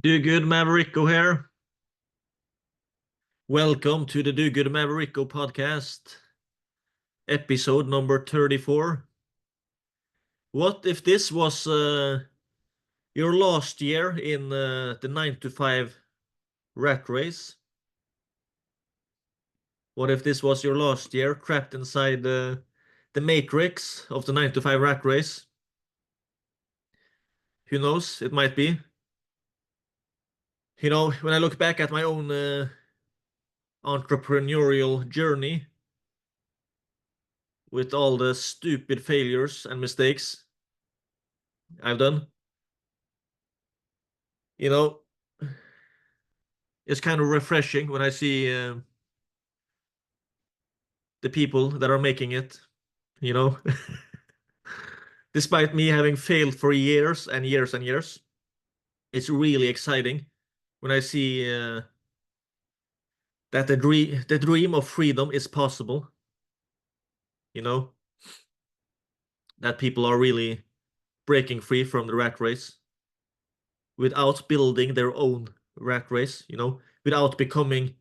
Do Good Mavericko here. Welcome to the Do Good Mavericko podcast, episode number 34. What if this was your last year in the 9 to 5 rat race? What if this was your last year trapped inside the matrix of the 9 to 5 rat race? Who knows? It might be. When I look back at my own entrepreneurial journey, with all the stupid failures and mistakes I've done, you know, it's kind of refreshing when I see the people that are making it, you know, despite me having failed for years and years and years. It's really exciting when I see that the dream of freedom is possible, you know, that people are really breaking free from the rat race without building their own rat race, without becoming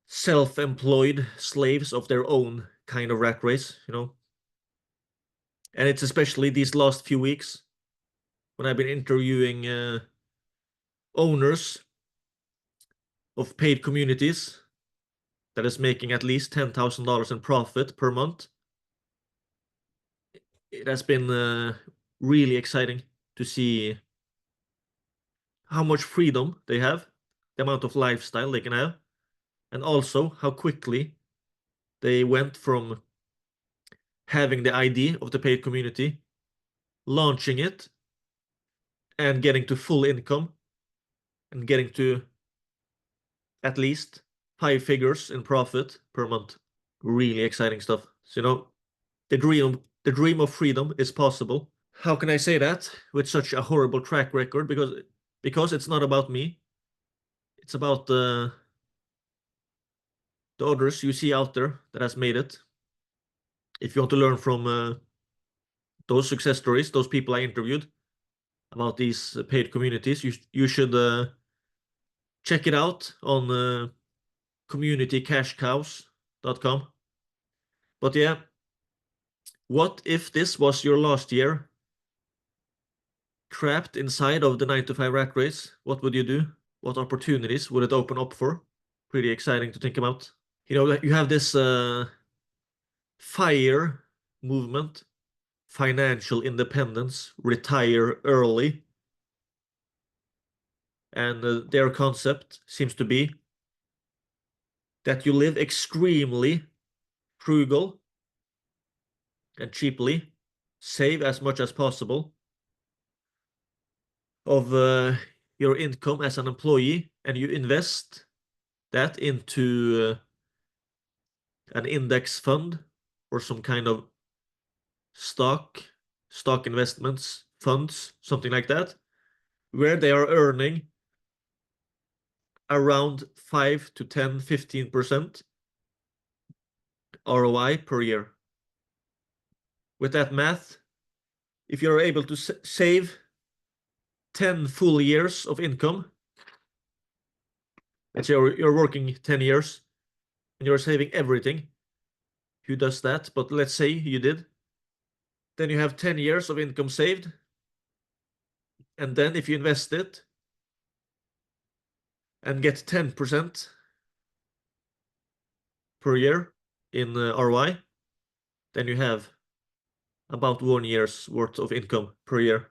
self-employed slaves of their own kind of rat race. And it's especially these last few weeks when I've been interviewing owners of paid communities that is making at least $10,000 in profit per month. It has been really exciting to see how much freedom they have, the amount of lifestyle they can have, and also how quickly they went from having the idea of the paid community, launching it, and getting to full income, and getting to at least 5 figures in profit per month. Really exciting stuff. So, the dream of freedom is possible. How can I say that with such a horrible track record? Because it's not about me. It's about the others you see out there that has made it. If you want to learn from those success stories, those people I interviewed about these paid communities, you should check it out on communitycashcows.com. But yeah, what if this was your last year trapped inside of the 9 to 5 rat race? What would you do? What opportunities would it open up for? Pretty exciting to think about. You have this FIRE movement, financial independence, retire early. And their concept seems to be that you live extremely frugal and cheaply, save as much as possible of your income as an employee, and you invest that into an index fund or some kind of stock investments, funds, something like that, where they are earning around 5 to 10, 15% ROI per year. With that math, if you're able to save 10 full years of income, let's say you're working 10 years and you're saving everything. Who does that? But let's say you did. Then you have 10 years of income saved. And then if you invest it and get 10% per year in ROI, then you have about 1 year's worth of income per year.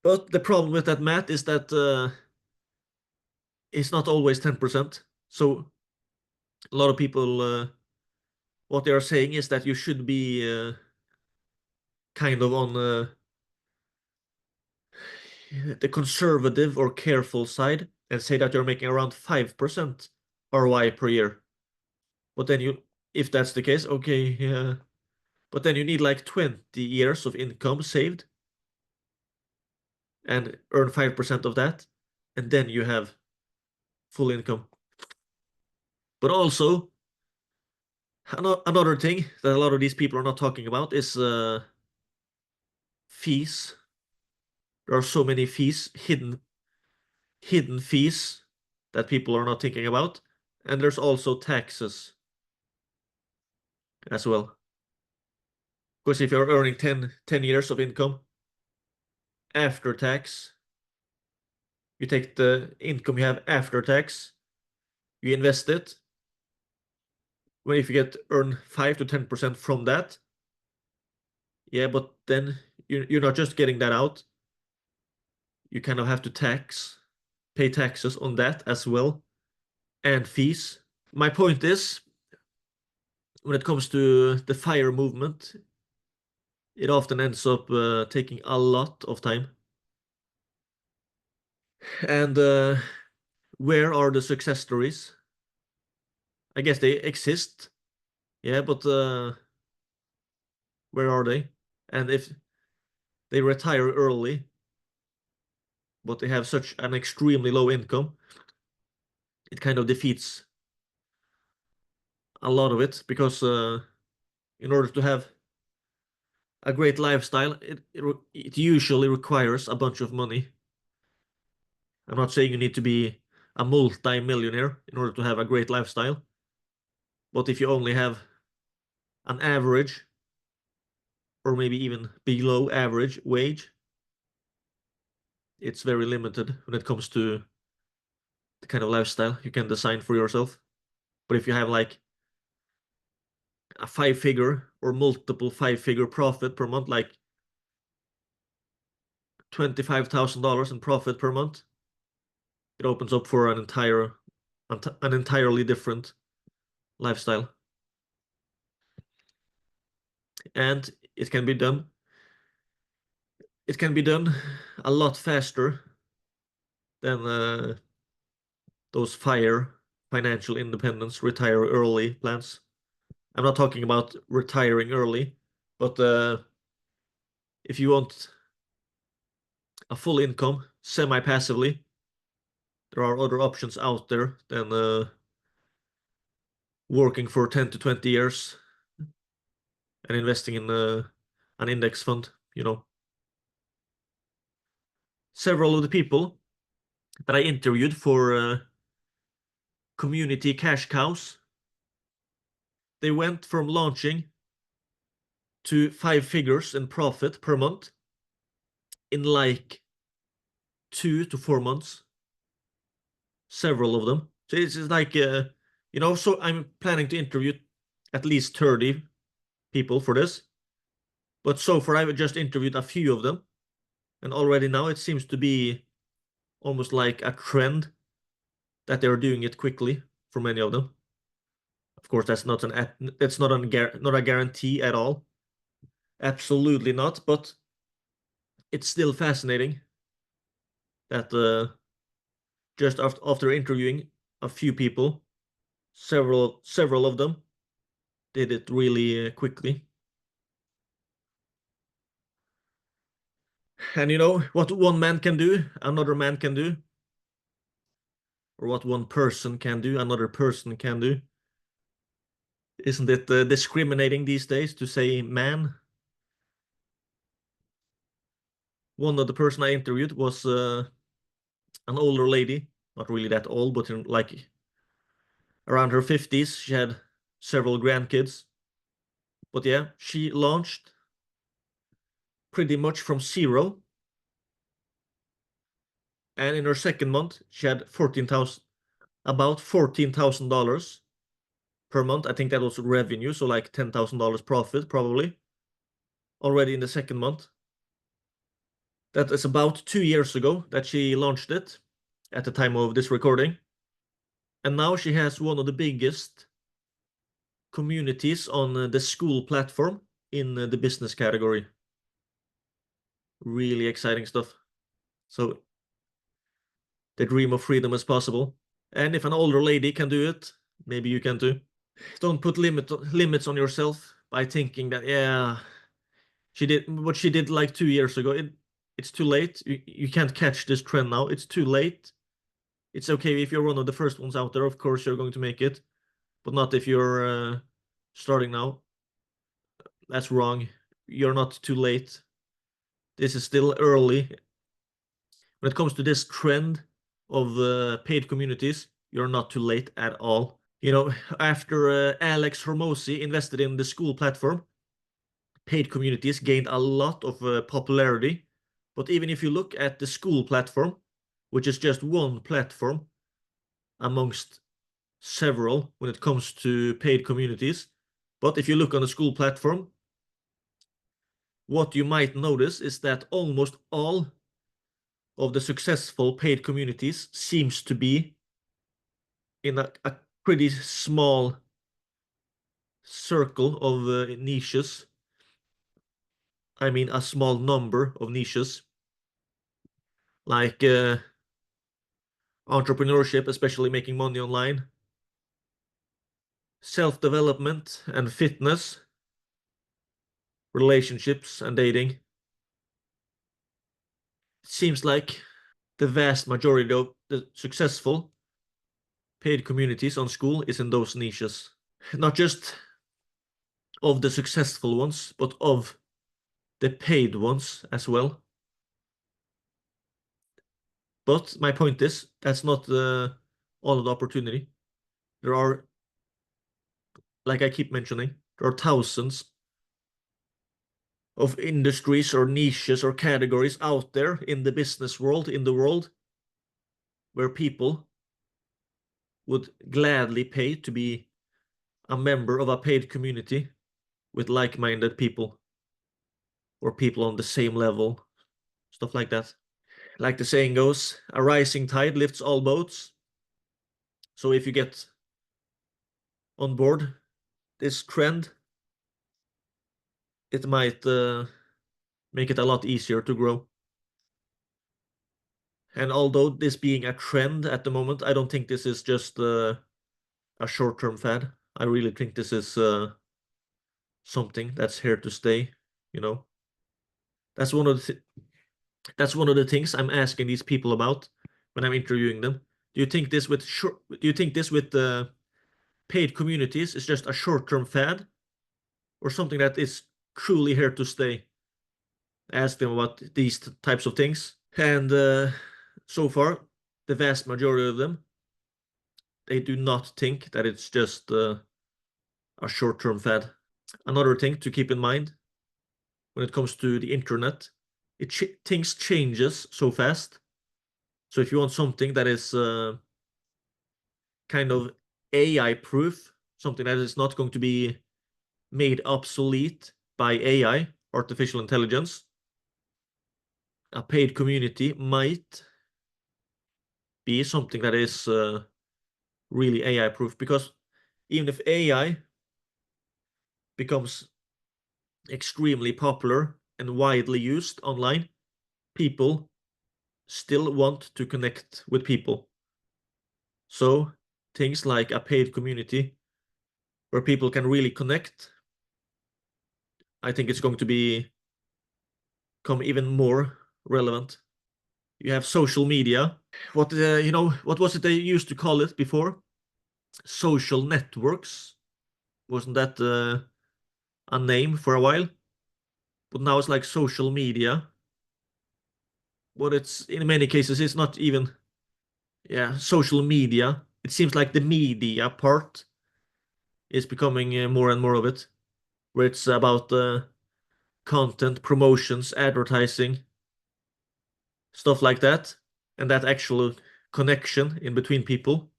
But the problem with that math is that it's not always 10%. So a lot of people, what they are saying is that you should be kind of on the conservative or careful side and say that you're making around 5% ROI per year. But then if that's the case, okay, yeah. But then you need like 20 years of income saved and earn 5% of that, and then you have full income. But also, another thing that a lot of these people are not talking about is fees. There are so many fees, hidden fees that people are not thinking about. And there's also taxes as well. Because if you're earning 10 years of income after tax, you take the income you have after tax, you invest it. Well, if you earn 5 to 10% from that, yeah, but then you're not just getting that out. You kind of have to pay taxes on that as well, and fees. My point is, when it comes to the FIRE movement, it often ends up taking a lot of time. And where are the success stories? I guess they exist, yeah, but where are they? And if they retire early, but they have such an extremely low income, it kind of defeats a lot of it, because in order to have a great lifestyle, it usually requires a bunch of money. I'm not saying you need to be a multi-millionaire in order to have a great lifestyle, but if you only have an average or maybe even below average wage, it's very limited when it comes to the kind of lifestyle you can design for yourself. But if you have like a 5-figure or multiple 5-figure profit per month, like $25,000 in profit per month, it opens up for an entirely different lifestyle. And it can be done. It can be done a lot faster than those financial independence, retire early plans. I'm not talking about retiring early, but if you want a full income semi-passively, there are other options out there than working for 10 to 20 years and investing in an index fund, you know. Several of the people that I interviewed for community cash cows, they went from launching to 5 figures in profit per month in like 2 to 4 months. Several of them. So it's just like, so I'm planning to interview at least 30 people for this. But so far, I've just interviewed a few of them. And already now it seems to be almost like a trend that they're doing it quickly for many of them. Of course, that's not a guarantee at all. Absolutely not. But it's still fascinating that just after interviewing a few people, several of them did it really quickly. And you know what one man can do, another man can do, or what one person can do, another person can do. Isn't it discriminating these days to say man? One of the person I interviewed was an older lady, not really that old, but like around her 50s. She had several grandkids. But yeah, she launched pretty much from zero. And in her second month, she had about $14,000 per month. I think that was revenue, so like $10,000 profit probably already in the second month. That is about 2 years ago that she launched it at the time of this recording. And now she has one of the biggest communities on the Skool platform in the business category. Really exciting stuff. So the dream of freedom is possible. And if an older lady can do it, maybe you can too. Don't put limits on yourself by thinking that, yeah, she did what she did like 2 years ago. It's too late. You can't catch this trend now. It's too late. It's okay if you're one of the first ones out there. Of course, you're going to make it, but not if you're starting now. That's wrong. You're not too late. This is still early when it comes to this trend of paid communities, you're not too late at all. You know, after Alex Hormozi invested in the Skool platform, paid communities gained a lot of popularity. But even if you look at the Skool platform, which is just one platform amongst several when it comes to paid communities, but if you look on the Skool platform, what you might notice is that almost all of the successful paid communities seems to be in a pretty small circle of niches. I mean, a small number of niches, like entrepreneurship, especially making money online, self-development and fitness, relationships and dating. It seems like the vast majority of the successful paid communities on Skool is in those niches. Not just of the successful ones, but of the paid ones as well. But my point is, that's not all of the opportunity. There are, like I keep mentioning, there are thousands of industries or niches or categories out there in the business world, in the world, where people would gladly pay to be a member of a paid community with like-minded people or people on the same level, stuff like that. Like the saying goes, a rising tide lifts all boats. So if you get on board this trend, it might make it a lot easier to grow. And although this being a trend at the moment, I don't think this is just a short-term fad. I really think this is something that's here to stay, you know. That's one of the things I'm asking these people about when I'm interviewing them. Do you think this with paid communities is just a short-term fad or something that is truly here to stay? I ask them about these types of things, and so far, the vast majority of them, they do not think that it's just a short-term fad. Another thing to keep in mind when it comes to the internet, things changes so fast. So if you want something that is kind of AI proof, something that is not going to be made obsolete by AI, artificial intelligence, a paid community might be something that is really AI proof, because even if AI becomes extremely popular and widely used online, people still want to connect with people. So things like a paid community where people can really connect, I think it's going to become even more relevant. You have social media. What was it they used to call it before? Social networks. Wasn't that a name for a while? But now it's like social media. But it's in many cases it's not even, yeah, social media. It seems like the media part is becoming more and more of it, where it's about content, promotions, advertising, stuff like that, and that actual connection in between people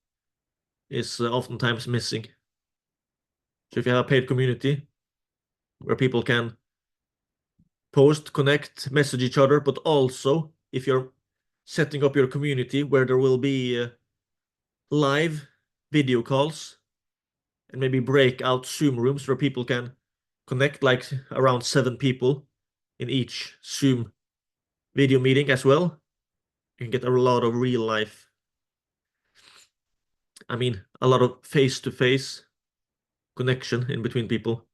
is oftentimes missing. So if you have a paid community where people can post, connect, message each other, but also if you're setting up your community where there will be live video calls and maybe breakout Zoom rooms where people can connect, like around 7 people in each Zoom video meeting as well. You can get a lot of real life, I mean, a lot of face-to-face connection in between people.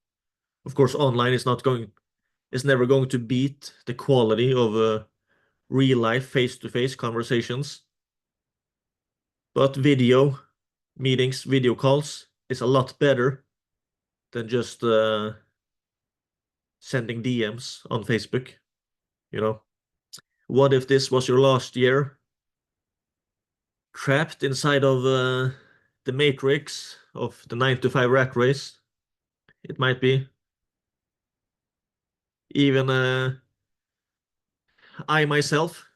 Of course, online is never going to beat the quality of real life face-to-face conversations. But video meetings, video calls is a lot better than just sending DMs on Facebook, you know. What if this was your last year, trapped inside of the matrix of the 9 to 5 rat race? It might be. Even I myself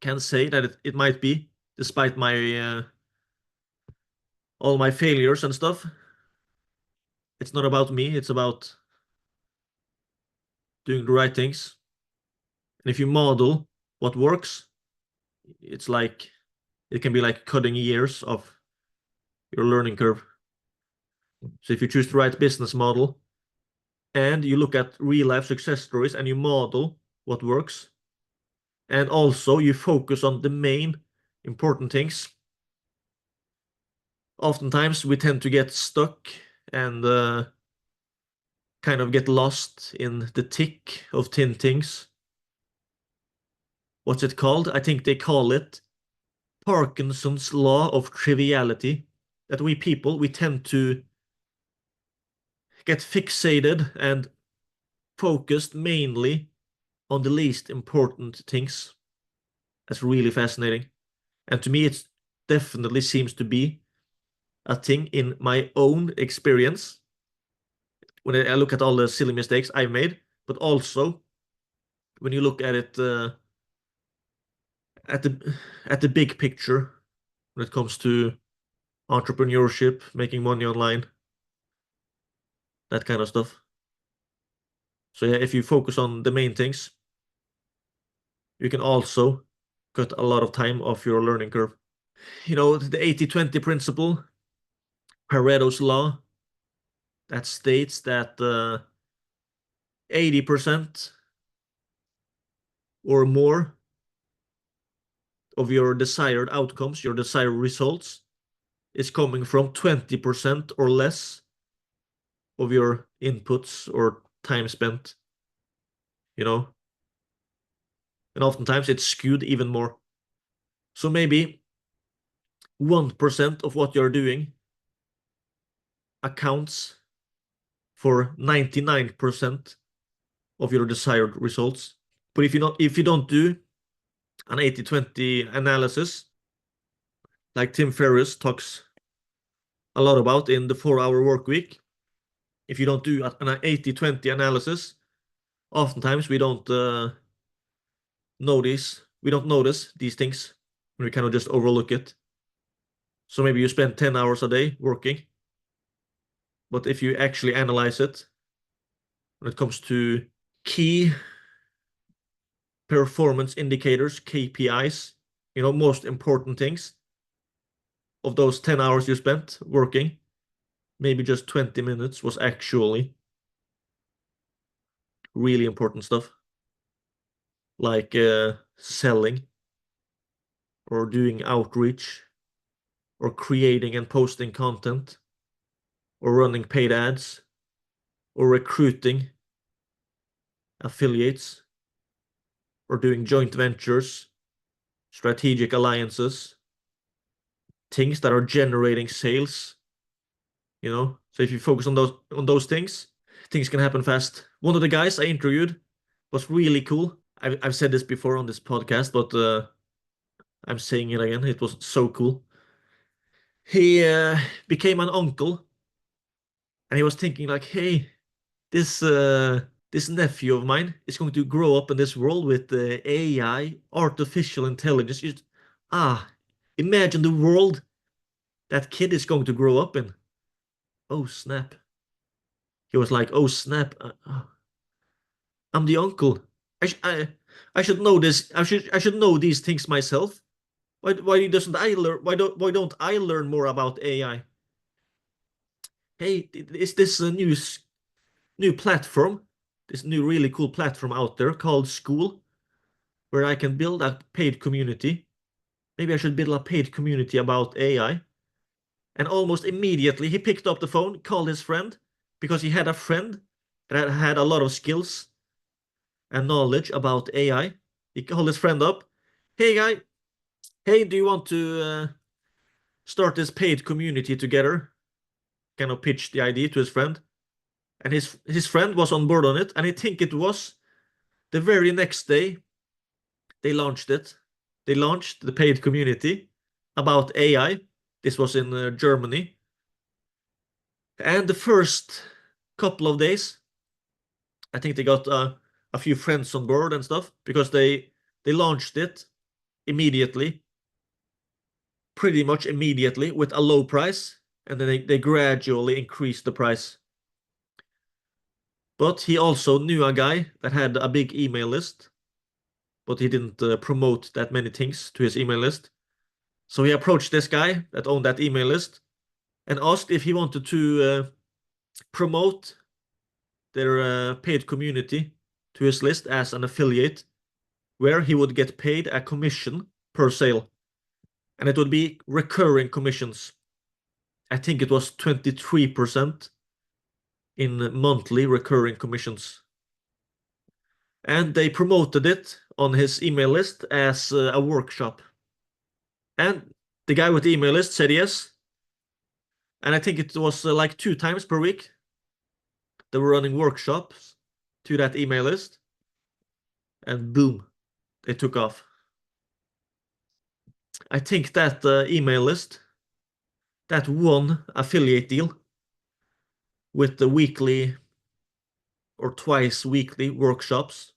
can say that it might be, despite my all my failures and stuff. It's not about me, it's about doing the right things. And if you model what works, it's like it can be like cutting years of your learning curve. So if you choose the right business model and you look at real life success stories and you model what works, and also you focus on the main important things, oftentimes we tend to get stuck and kind of get lost in the tick of 10 things. What's it called? I think they call it Parkinson's law of triviality. That we people, we tend to get fixated and focused mainly on the least important things. That's really fascinating. And to me, it definitely seems to be a thing in my own experience when I look at all the silly mistakes I've made, but also when you look at it at the big picture when it comes to entrepreneurship, making money online, that kind of stuff. So yeah, if you focus on the main things, you can also cut a lot of time off your learning curve. You know, the 80-20 principle, Pareto's law, that states that 80% or more of your desired outcomes, your desired results, is coming from 20% or less of your inputs or time spent, you know? And oftentimes it's skewed even more. So maybe 1% of what you're doing accounts for 99% of your desired results. But if you don't do an 80-20 analysis, like Tim Ferriss talks a lot about in the 4-hour work week, if you don't do an 80-20 analysis, oftentimes we don't notice these things, and we kind of just overlook it. So maybe you spend 10 hours a day working, but if you actually analyze it, when it comes to key performance indicators, KPIs, you know, most important things, of those 10 hours you spent working, maybe just 20 minutes was actually really important stuff, like selling or doing outreach or creating and posting content or running paid ads or recruiting affiliates or doing joint ventures, strategic alliances, things that are generating sales, you know. So if you focus on those things can happen fast. One of the guys I interviewed was really cool. I've said this before on this podcast, but I'm saying it again. It was so cool. He became an uncle, and he was thinking like, hey, this nephew of mine is going to grow up in this world with AI, artificial intelligence. Imagine the world that kid is going to grow up in. Oh snap! He was like, oh snap! I'm the uncle. I should know this. I should know these things myself. Why doesn't I learn? Why don't I learn more about AI? Hey, is this a new platform? This new really cool platform out there called School, where I can build a paid community. Maybe I should build a paid community about AI. And almost immediately he picked up the phone, called his friend, because he had a friend that had a lot of skills and knowledge about AI. He called his friend up. Hey guy, hey, do you want to start this paid community together? Kind of pitched the idea to his friend. And his friend was on board on it. And I think it was the very next day they launched it. They launched the paid community about AI. This was in Germany. And the first couple of days, I think they got a few friends on board and stuff because they launched it immediately, pretty much immediately with a low price, and then they gradually increased the price. But he also knew a guy that had a big email list, but he didn't promote that many things to his email list. So he approached this guy that owned that email list and asked if he wanted to promote their paid community to his list as an affiliate, where he would get paid a commission per sale. And it would be recurring commissions. I think it was 23% in monthly recurring commissions. And they promoted it on his email list as a workshop. And the guy with the email list said yes. And I think it was like 2 times per week. They were running workshops to that email list. And boom, they took off. I think that email list, that one affiliate deal with the weekly or twice weekly workshops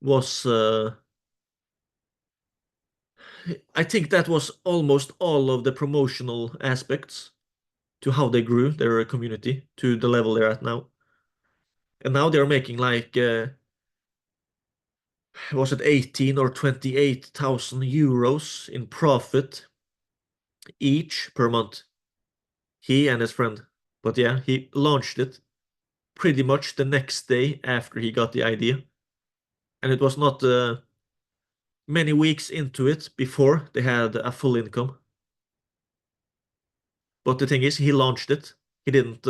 was I think that was almost all of the promotional aspects to how they grew their community to the level they're at now. And now they're making like was it 18 or 28,000 euros in profit each per month, he and his friend. But yeah, he launched it pretty much the next day after he got the idea, and it was not many weeks into it before they had a full income. But the thing is, he launched it. He didn't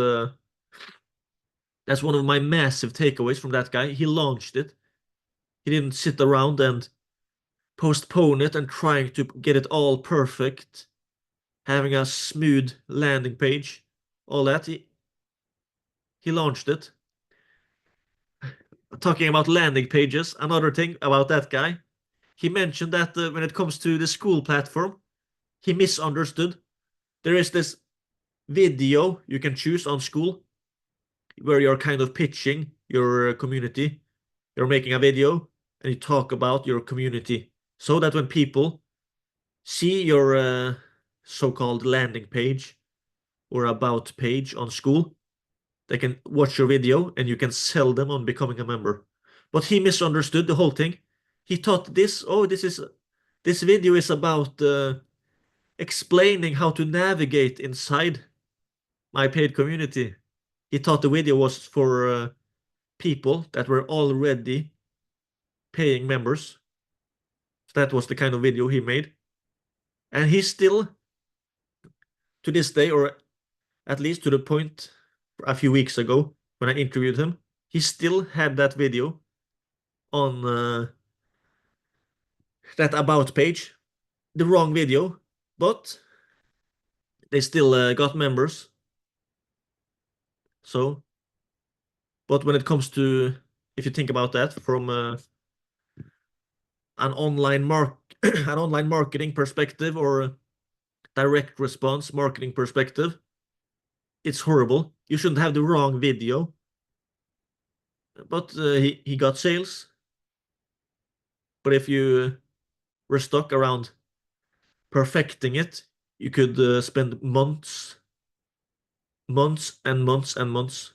that's one of my massive takeaways from that guy. He launched it. He didn't sit around and postpone it and trying to get it all perfect, having a smooth landing page, all that. He launched it. Talking about landing pages, another thing about that guy, he mentioned that when it comes to the school platform, he misunderstood. There is this video you can choose on Skool where you're kind of pitching your community. You're making a video and you talk about your community so that when people see your so-called landing page or about page on Skool, they can watch your video and you can sell them on becoming a member. But he misunderstood the whole thing. He thought this video is about explaining how to navigate inside my paid community. He thought the video was for people that were already paying members. That was the kind of video he made. And he still, to this day, or at least to the point a few weeks ago when I interviewed him, he still had that video on that about page. The wrong video, but they still got members. So, but when it comes to, if you think about that from an an online marketing perspective or direct response marketing perspective, it's horrible. You shouldn't have the wrong video. But he got sales. But if you were stuck around perfecting it, you could spend months and months and months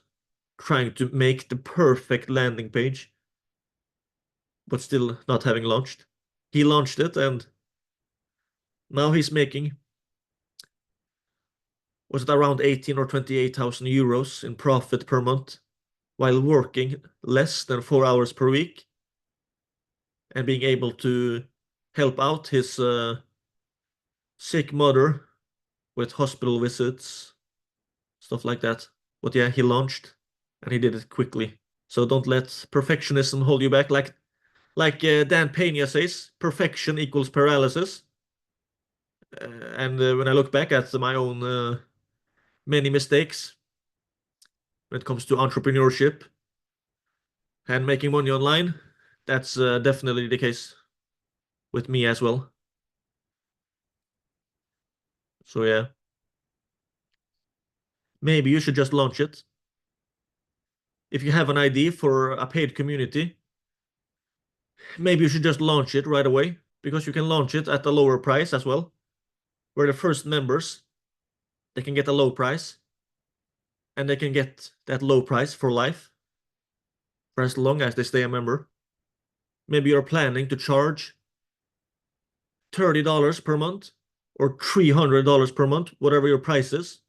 trying to make the perfect landing page, but still not having launched. He launched it, and now he's making, was it around 18 or 28,000 euros in profit per month while working less than 4 hours per week and being able to help out his sick mother with hospital visits, stuff like that. But yeah, he launched and he did it quickly. So don't let perfectionism hold you back. Like Dan Pena says, perfection equals paralysis. And when I look back at my own many mistakes when it comes to entrepreneurship and making money online, that's definitely the case. with me as well. So yeah, maybe you should just launch it. If you have an idea for a paid community, maybe you should just launch it right away, because you can launch it at a lower price as well, where the first members, they can get a low price, and they can get that low price for life, for as long as they stay a member. Maybe you're planning to charge $30 per month or $300 per month, whatever your price is.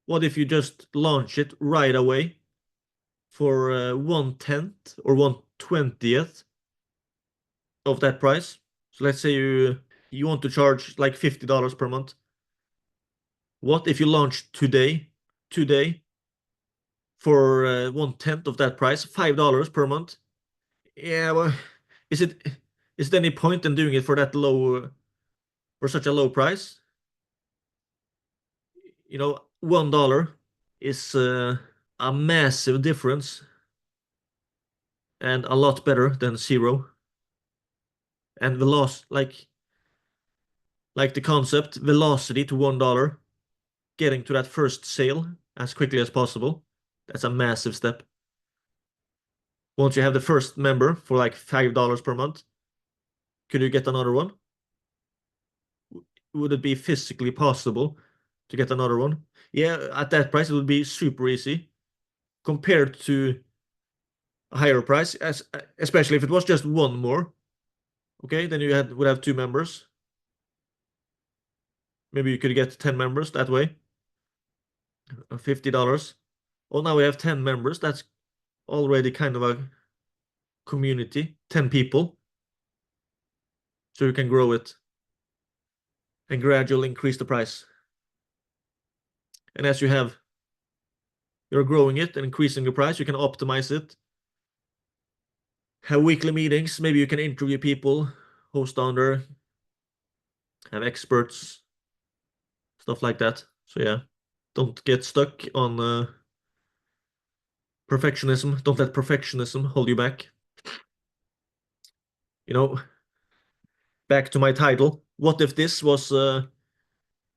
What if you just launch it right away for 1/10 or 1/20th of that price? So let's say you want to charge like $50 per month. What if you launch today for 1/10 of that price, $5 per month? Yeah, well, is it is there any point in doing it for that low, for such a low price? You know, $1 is a massive difference and a lot better than zero. And the loss, like the concept, velocity to $1, getting to that first sale as quickly as possible. That's a massive step. Once you have the first member for like $5 per month, could you get another one? Would it be physically possible to get another one? Yeah, at that price, it would be super easy compared to a higher price, especially if it was just one more. Okay, then you would have two members. Maybe you could get 10 members that way. $50. Well, now we have 10 members. That's already kind of a community, 10 people. So you can grow it and gradually increase the price. And as you're growing it and increasing the price, you can optimize it. Have weekly meetings. Maybe you can interview people, host on there, have experts, stuff like that. So yeah, don't get stuck on perfectionism. Don't let perfectionism hold you back. You know, back to my title. What if this was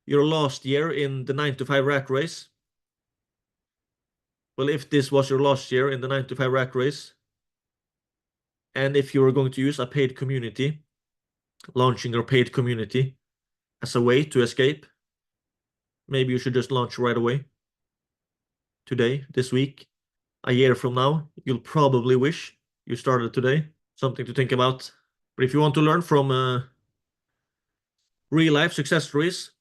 your last year in the 9 to 5 rat race? Well, if this was your last year in the 9 to 5 rat race, and if you were going to use a paid community, launching your paid community as a way to escape, maybe you should just launch right away. Today, this week, a year from now, you'll probably wish you started today. Something to think about. But if you want to learn from real life success stories,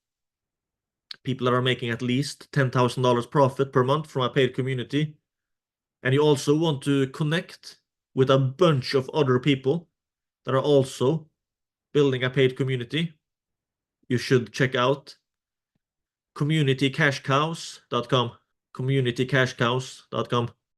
people that are making at least $10,000 profit per month from a paid community, and you also want to connect with a bunch of other people that are also building a paid community, you should check out communitycashcows.com. communitycashcows.com.